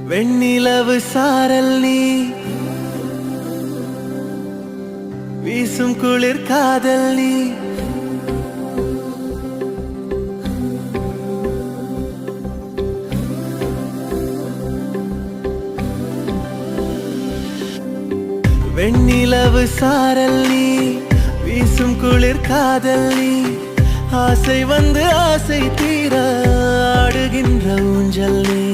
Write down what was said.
வெண்ணிலவு சாரல் நீ வீசும் குளிர் காதல் நீ வெண்ணிலவு சாரல் நீ வீசும் குளிர் காதல் நீ ஆசை வந்து ஆசை தீர ஆடுகின்ற ஊஞ்சல் நீ